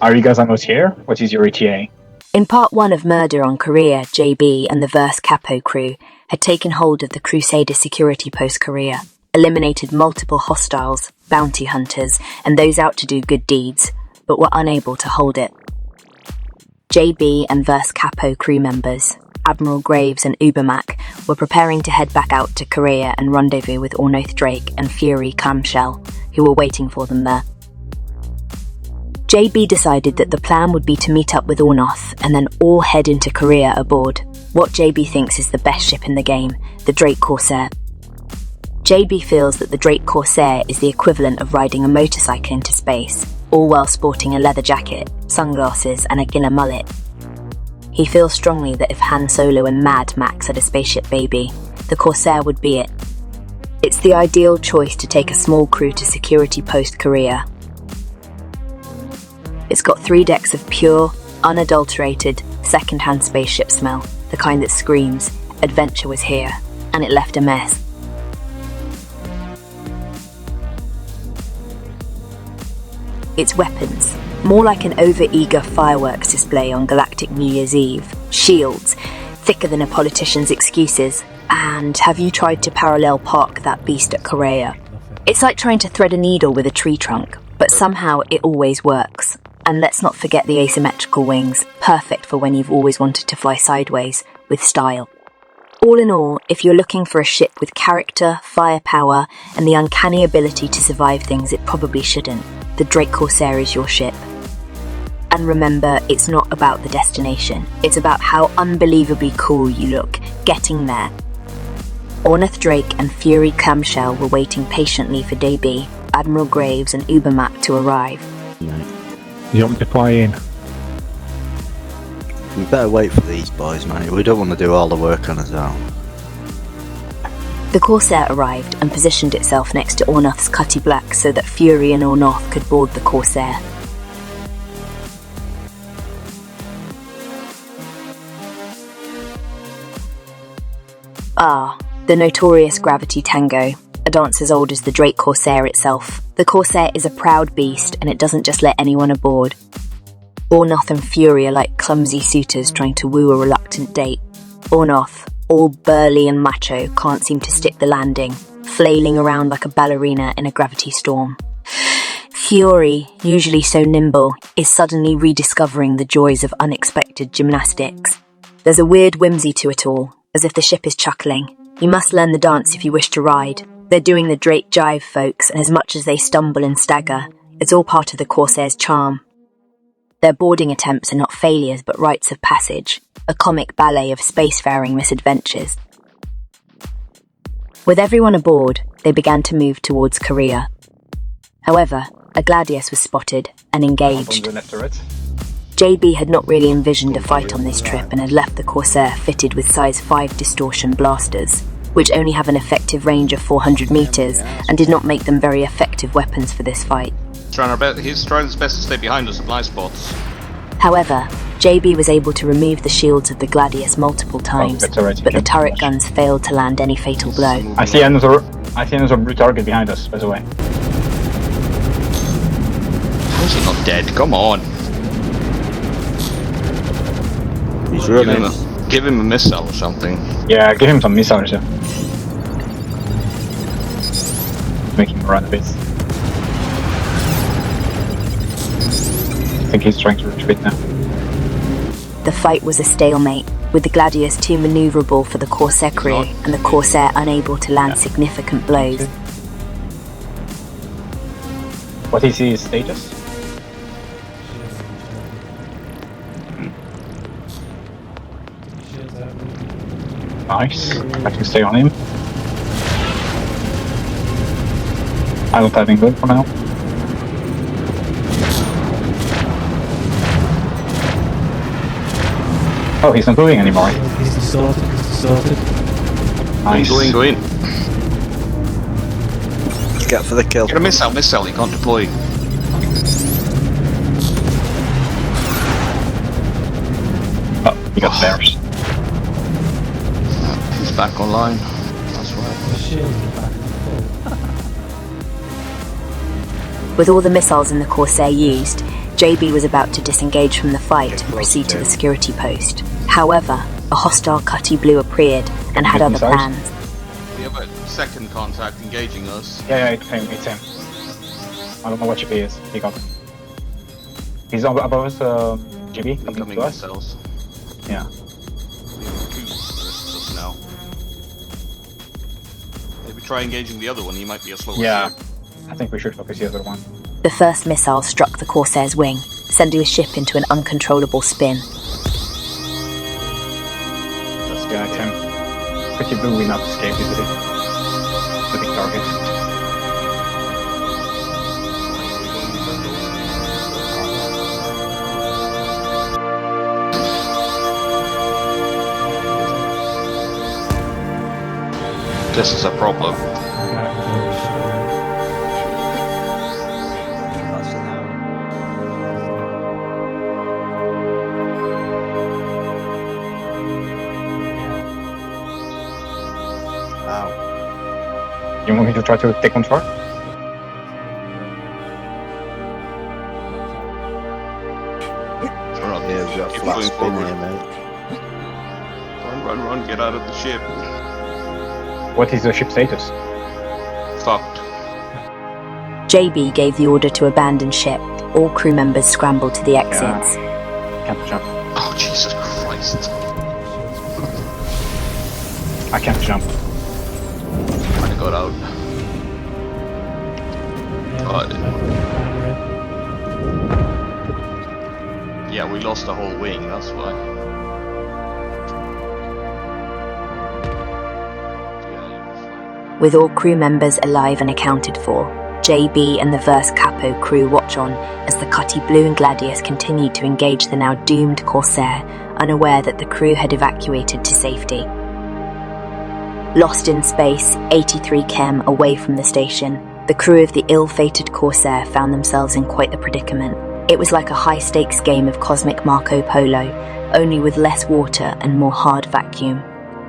Are you guys almost here? What is your ETA? In part 1 of Murder on Kareah, JB and the Verse Capo Crew had taken hold of the Crusader Security Post Kareah, eliminated multiple hostiles, bounty hunters, and those out to do good deeds, but were unable to hold it. JB and Verse Capo crew members, Admiral Graves and Ubermac, were preparing to head back out to Kareah and rendezvous with Ornoth Drake and Fury Clamshell, who were waiting for them there. JB decided that the plan would be to meet up with Ornoth and then all head into Kareah aboard what JB thinks is the best ship in the game, the Drake Corsair. JB feels that the Drake Corsair is the equivalent of riding a motorcycle into space, all while sporting a leather jacket, sunglasses and a Gila mullet. He feels strongly that if Han Solo and Mad Max had a spaceship baby, the Corsair would be it. It's the ideal choice to take a small crew to Security Post Kareah. It's got 3 decks of pure, unadulterated, second-hand spaceship smell, the kind that screams, adventure was here, and it left a mess. Its weapons, more like an over-eager fireworks display on Galactic New Year's Eve, shields, thicker than a politician's excuses, and have you tried to parallel park that beast at Kareah? It's like trying to thread a needle with a tree trunk, but somehow it always works. And let's not forget the asymmetrical wings, perfect for when you've always wanted to fly sideways, with style. All in all, if you're looking for a ship with character, firepower, and the uncanny ability to survive things it probably shouldn't, the Drake Corsair is your ship. And remember, it's not about the destination, it's about how unbelievably cool you look, getting there. Ornoth Drake and Fury Clamshell were waiting patiently for JB, Admiral Graves and Ubermac to arrive. You want me to fly in? We better wait for these boys, mate. We don't want to do all the work on our own. The Corsair arrived and positioned itself next to Ornoth's Cutty Black so that Fury and Ornoth could board the Corsair. Ah, the notorious Gravity Tango, a dance as old as the Drake Corsair itself. The Corsair is a proud beast and it doesn't just let anyone aboard. Ornoth and Fury are like clumsy suitors trying to woo a reluctant date. Ornoth, all burly and macho, can't seem to stick the landing, flailing around like a ballerina in a gravity storm. Fury, usually so nimble, is suddenly rediscovering the joys of unexpected gymnastics. There's a weird whimsy to it all, as if the ship is chuckling. You must learn the dance if you wish to ride. They're doing the Drake jive, folks, and as much as they stumble and stagger, it's all part of the Corsair's charm. Their boarding attempts are not failures but rites of passage, a comic ballet of spacefaring misadventures. With everyone aboard, they began to move towards Kareah. However, a Gladius was spotted and engaged. JB had not really envisioned a fight on this trip and had left the Corsair fitted with size 5 distortion blasters, which only have an effective range of 400 meters and did not make them very effective weapons for this fight. He's trying his best to stay behind the supply spots. However, JB was able to remove the shields of the Gladius multiple times, but the turret guns failed to land any fatal blow. I see another blue target behind us, by the way. How is he not dead? Come on. He's running. Give him a missile or something. Yeah, give him some missiles, yeah. Make him run a bit. I think he's trying to retreat now. The fight was a stalemate, with the Gladius too maneuverable for the Corsair crew and the Corsair unable to land significant blows. What is his status? Nice. I can stay on him. I don't have England for now. Oh, he's not moving anymore. He's distorted. Nice. Go in. Get for the kill. Get a missile, you can't deploy. Oh, he got theirs. He's back online. That's right. With all the missiles in the Corsair used, JB was about to disengage from the fight and proceed to the security post. However, a hostile Cutty Blue appeared and had other plans. We have a second contact engaging us. Yeah, it's him. I don't know what GB is. He got. He's above us, GB, coming Incoming to us. missiles. Yeah. We have two versus us now. Maybe try engaging the other one, he might be a slower Yeah. ship. I think we should focus the other one. The first missile struck the Corsair's wing, sending the ship into an uncontrollable spin. Yeah, it's him. Pretty blue will not escape easily. The big target. This is a problem. You want me to try to take control? Run, Yeah, we've got keep flat going spin forward. here, mate. Run, get out of the ship. What is the ship status? Fucked. JB gave the order to abandon ship. All crew members scrambled to the exits. Can't jump. Oh, Jesus Christ. I can't jump. I got out. Yeah, we lost the whole wing, that's why. With all crew members alive and accounted for, JB and the Verse Capo crew watch on as the Cutty Blue and Gladius continued to engage the now doomed Corsair, unaware that the crew had evacuated to safety. Lost in space, 83 km away from the station, the crew of the ill-fated Corsair found themselves in quite the predicament. It was like a high-stakes game of cosmic Marco Polo, only with less water and more hard vacuum.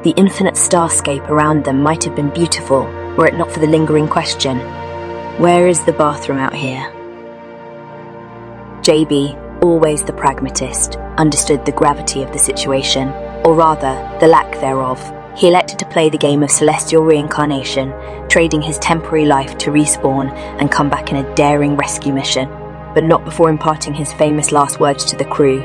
The infinite starscape around them might have been beautiful, were it not for the lingering question, where is the bathroom out here? JB, always the pragmatist, understood the gravity of the situation, or rather, the lack thereof. He elected to play the game of celestial reincarnation, trading his temporary life to respawn and come back in a daring rescue mission, but not before imparting his famous last words to the crew.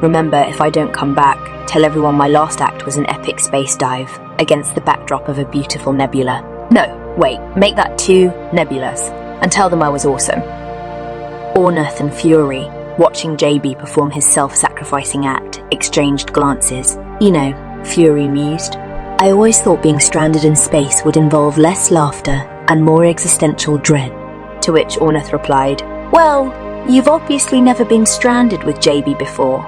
Remember, if I don't come back, tell everyone my last act was an epic space dive against the backdrop of a beautiful nebula. No, wait, make that 2 nebulas, and tell them I was awesome. Ornith and Fury, watching JB perform his self-sacrificing act, exchanged glances. You know, Fury mused. I always thought being stranded in space would involve less laughter and more existential dread. To which Ornith replied, well, you've obviously never been stranded with JB before.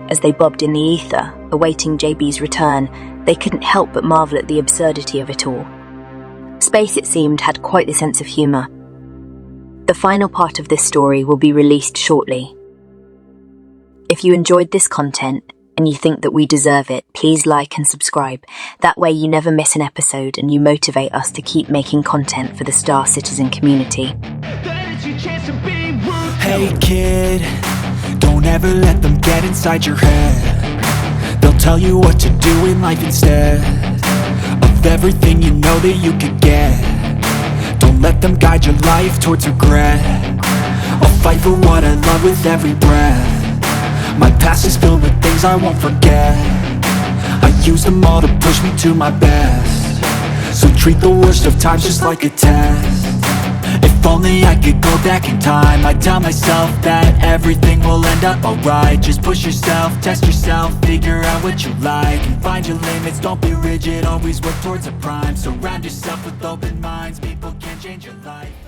As they bobbed in the ether, awaiting JB's return, they couldn't help but marvel at the absurdity of it all. Space, it seemed, had quite the sense of humour. The final part of this story will be released shortly. If you enjoyed this content, and you think that we deserve it, please like and subscribe. That way you never miss an episode and you motivate us to keep making content for the Star Citizen community. Hey kid, don't ever let them get inside your head. They'll tell you what to do in life instead of everything you know that you could get. Don't let them guide your life towards regret. I'll fight for what I love with every breath. My past is filled with things I won't forget. I use them all to push me to my best. So treat the worst of times just like a test. If only I could go back in time, I'd tell myself that everything will end up alright. Just push yourself, test yourself, figure out what you like, and find your limits, don't be rigid, always work towards a prime. Surround yourself with open minds, people can change your life.